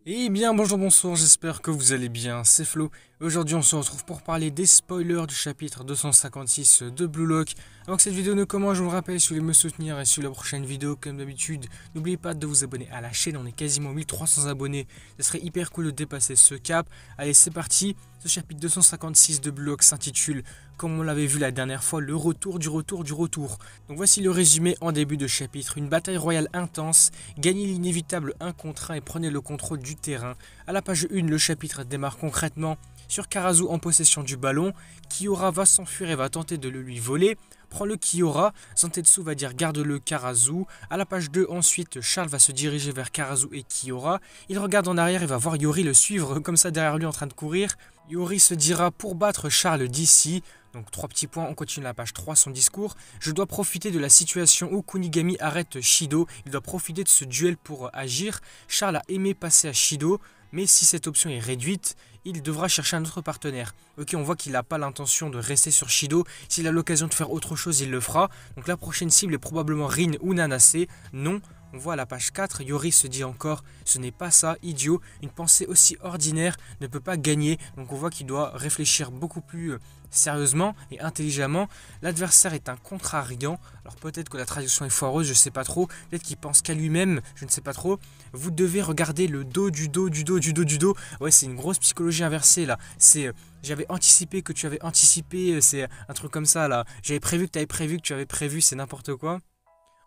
Eh bien bonjour bonsoir, j'espère que vous allez bien, c'est Flo. Aujourd'hui on se retrouve pour parler des spoilers du chapitre 256 de Blue Lock. Avant que cette vidéo ne commence, je vous le rappelle, si vous voulez me soutenir et sur la prochaine vidéo comme d'habitude, n'oubliez pas de vous abonner à la chaîne, on est quasiment 1300 abonnés, ce serait hyper cool de dépasser ce cap. Allez c'est parti, ce chapitre 256 de Blue Lock s'intitule, comme on l'avait vu la dernière fois, le retour du retour du retour. Donc voici le résumé en début de chapitre, une bataille royale intense, gagnez l'inévitable 1 contre 1 et prenez le contrôle du terrain. À la page 1, le chapitre démarre concrètement sur Karazu en possession du ballon. Kiora va s'enfuir et va tenter de le lui voler. Prends-le Kiora, Zantetsu va dire garde-le Karazu. À la page 2, ensuite, Charles va se diriger vers Karazu et Kiora. Il regarde en arrière et va voir Yori le suivre comme ça derrière lui en train de courir. Yori se dira pour battre Charles d'ici. Donc 3 petits points, on continue la page 3, son discours. Je dois profiter de la situation où Kunigami arrête Shido. Il doit profiter de ce duel pour agir. Charles a aimé passer à Shido, mais si cette option est réduite, il devra chercher un autre partenaire. Ok, on voit qu'il n'a pas l'intention de rester sur Shido. S'il a l'occasion de faire autre chose, il le fera. Donc la prochaine cible est probablement Rin ou Nanase. Non. On voit à la page 4, Yori se dit encore « Ce n'est pas ça, idiot, une pensée aussi ordinaire ne peut pas gagner ». Donc on voit qu'il doit réfléchir beaucoup plus sérieusement et intelligemment. L'adversaire est un contrariant. Alors peut-être que la traduction est foireuse, je ne sais pas trop. Peut-être qu'il pense qu'à lui-même, je ne sais pas trop. Vous devez regarder le dos du dos du dos du dos du dos. Ouais, c'est une grosse psychologie inversée là. C'est j'avais anticipé que tu avais anticipé, c'est un truc comme ça là. J'avais prévu que tu avais prévu que tu avais prévu, c'est n'importe quoi.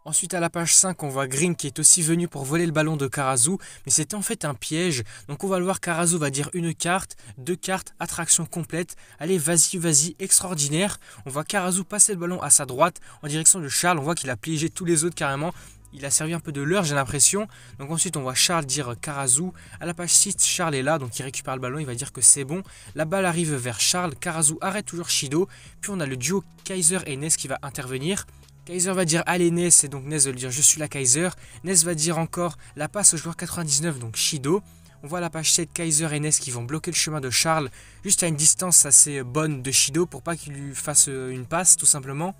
Ensuite à la page 5 on voit Green qui est aussi venu pour voler le ballon de Karazu, mais c'était en fait un piège. Donc on va le voir, Karazu va dire une carte, 2 cartes, attraction complète. Allez vas-y vas-y, extraordinaire. On voit Karazu passer le ballon à sa droite en direction de Charles, on voit qu'il a piégé tous les autres carrément. Il a servi un peu de leurre, j'ai l'impression. Donc ensuite, on voit Charles dire Karazu. À la page 6, Charles est là, donc il récupère le ballon, il va dire que c'est bon. La balle arrive vers Charles, Karazu arrête toujours Shido. Puis on a le duo Kaiser et Ness qui va intervenir. Kaiser va dire allez Ness, et donc Ness va lui dire je suis la Kaiser. Ness va dire encore la passe au joueur 99, donc Shido. On voit à la page 7 Kaiser et Ness qui vont bloquer le chemin de Charles juste à une distance assez bonne de Shido pour pas qu'il lui fasse une passe tout simplement.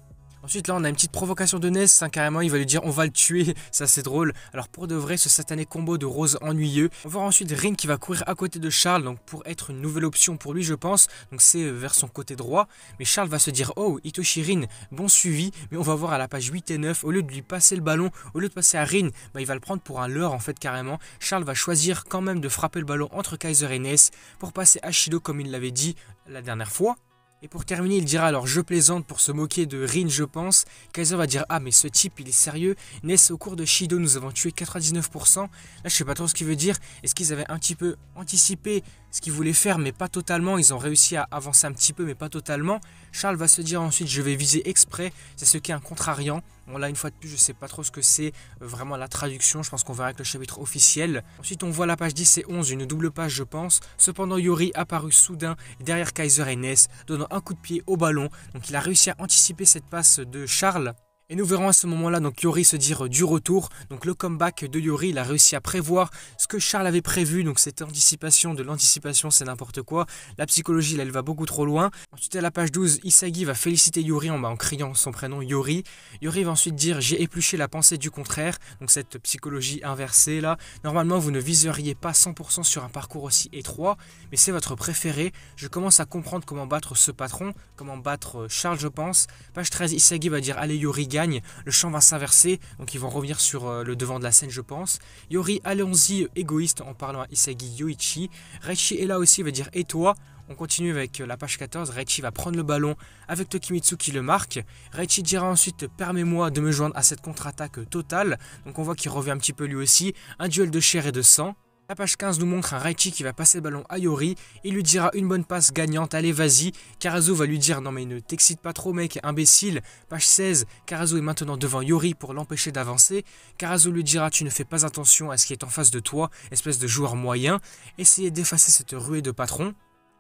Ensuite là on a une petite provocation de Ness, hein, carrément il va lui dire on va le tuer, ça c'est drôle. Alors pour de vrai ce satané combo de Rose ennuyeux. On va voir ensuite Rin qui va courir à côté de Charles, donc pour être une nouvelle option pour lui je pense. Donc c'est vers son côté droit, mais Charles va se dire oh Itoshi Rin, bon suivi. Mais on va voir à la page 8 et 9, au lieu de lui passer le ballon, au lieu de passer à Rin, bah, il va le prendre pour un leurre en fait carrément. Charles va choisir quand même de frapper le ballon entre Kaiser et Ness pour passer à Shido comme il l'avait dit la dernière fois. Et pour terminer, il dira alors je plaisante pour se moquer de Rin je pense. Kaiser va dire ah mais ce type il est sérieux. Ness au cours de Shido nous avons tué 99%. Là je sais pas trop ce qu'il veut dire. Est-ce qu'ils avaient un petit peu anticipé ce qu'ils voulaient faire mais pas totalement. Ils ont réussi à avancer un petit peu mais pas totalement. Charles va se dire ensuite je vais viser exprès. C'est ce qu'est un contrariant. Bon là une fois de plus je sais pas trop ce que c'est vraiment la traduction. Je pense qu'on verra avec le chapitre officiel. Ensuite on voit la page 10 et 11, une double page je pense. Cependant Yori apparu soudain derrière Kaiser et Ness, donnant un coup de pied au ballon. Donc il a réussi à anticiper cette passe de Charles. Et nous verrons à ce moment-là donc Yori se dire du retour. Donc le comeback de Yori, il a réussi à prévoir ce que Charles avait prévu. Donc cette anticipation de l'anticipation, c'est n'importe quoi. La psychologie, là, elle va beaucoup trop loin. Ensuite à la page 12, Isagi va féliciter Yori en criant son prénom Yori. Yori va ensuite dire j'ai épluché la pensée du contraire. Donc cette psychologie inversée là. Normalement vous ne viseriez pas 100% sur un parcours aussi étroit. Mais c'est votre préféré. Je commence à comprendre comment battre ce patron. Comment battre Charles je pense. Page 13, Isagi va dire allez Yori gagne. Le champ va s'inverser, donc ils vont revenir sur le devant de la scène je pense. Yori, allons-y, égoïste en parlant à Isagi Yoichi. Reichi est là aussi, il va dire et toi. On continue avec la page 14, Reichi va prendre le ballon avec Tokimitsu qui le marque. Reichi dira ensuite permets-moi de me joindre à cette contre-attaque totale. Donc on voit qu'il revient un petit peu lui aussi, un duel de chair et de sang. La page 15 nous montre un Reichi qui va passer le ballon à Yori. Il lui dira une bonne passe gagnante, allez vas-y. Karazu va lui dire non mais ne t'excite pas trop mec, imbécile. Page 16, Karazu est maintenant devant Yori pour l'empêcher d'avancer. Karazu lui dira tu ne fais pas attention à ce qui est en face de toi, espèce de joueur moyen. Essayez d'effacer cette ruée de patron.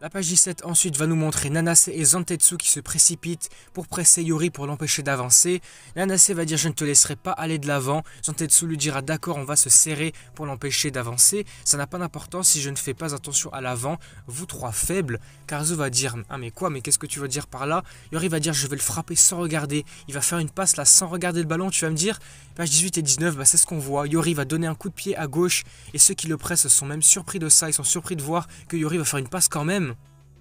La page 17 ensuite va nous montrer Nanase et Zantetsu qui se précipitent pour presser Yori pour l'empêcher d'avancer. Nanase va dire je ne te laisserai pas aller de l'avant. Zantetsu lui dira d'accord, on va se serrer pour l'empêcher d'avancer. Ça n'a pas d'importance si je ne fais pas attention à l'avant. Vous trois faibles. Karasu va dire ah mais quoi, mais qu'est-ce que tu veux dire par là? Yori va dire je vais le frapper sans regarder. Il va faire une passe là sans regarder le ballon, tu vas me dire. Page 18 et 19, c'est ce qu'on voit. Yori va donner un coup de pied à gauche et ceux qui le pressent sont même surpris de ça. Ils sont surpris de voir que Yori va faire une passe quand même.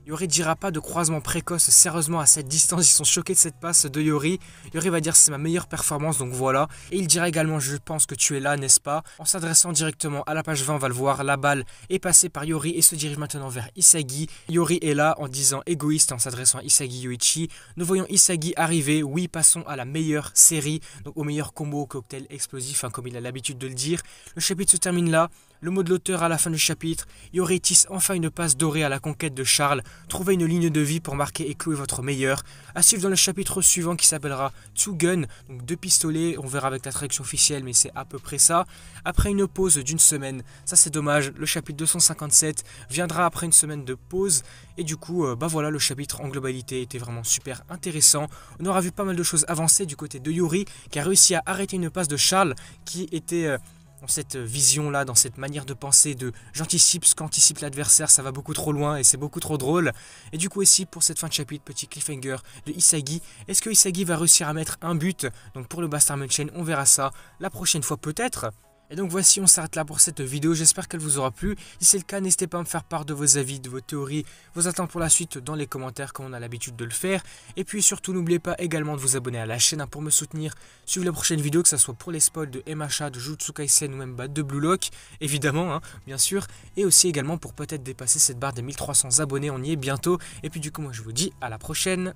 Yori dira pas de croisement précoce, sérieusement à cette distance, ils sont choqués de cette passe de Yori. Yori va dire c'est ma meilleure performance, donc voilà. Et il dira également je pense que tu es là, n'est-ce pas? En s'adressant directement à la page 20, on va le voir, la balle est passée par Yori et se dirige maintenant vers Isagi. Yori est là en disant égoïste en s'adressant à Isagi Yoichi. Nous voyons Isagi arriver, oui passons à la meilleure série, donc au meilleur combo cocktail explosif, comme il a l'habitude de le dire. Le chapitre se termine là. Le mot de l'auteur à la fin du chapitre, Yori tisse enfin une passe dorée à la conquête de Charles, trouvez une ligne de vie pour marquer et clouer votre meilleur. À suivre dans le chapitre suivant qui s'appellera Two Gun, donc 2 pistolets, on verra avec la traduction officielle mais c'est à peu près ça. Après une pause d'une semaine, ça c'est dommage, le chapitre 257 viendra après une semaine de pause et du coup voilà, le chapitre en globalité était vraiment super intéressant. On aura vu pas mal de choses avancer du côté de Yori qui a réussi à arrêter une passe de Charles qui était... dans cette vision-là, dans cette manière de penser de j'anticipe ce qu'anticipe l'adversaire, ça va beaucoup trop loin et c'est beaucoup trop drôle. Et du coup ici, pour cette fin de chapitre, petit cliffhanger de Isagi, est-ce que Isagi va réussir à mettre un but? Donc pour le Bastard Chain, on verra ça la prochaine fois peut-être. Et donc voici, on s'arrête là pour cette vidéo, j'espère qu'elle vous aura plu. Si c'est le cas, n'hésitez pas à me faire part de vos avis, de vos théories, vos attentes pour la suite dans les commentaires comme on a l'habitude de le faire. Et puis surtout, n'oubliez pas également de vous abonner à la chaîne pour me soutenir. Suivez les prochaines vidéos, que ce soit pour les spoils de MHA, de Jujutsu Kaisen ou même de Blue Lock, évidemment, bien sûr. Et aussi également pour peut-être dépasser cette barre des 1300 abonnés, on y est bientôt. Et puis du coup, moi je vous dis à la prochaine.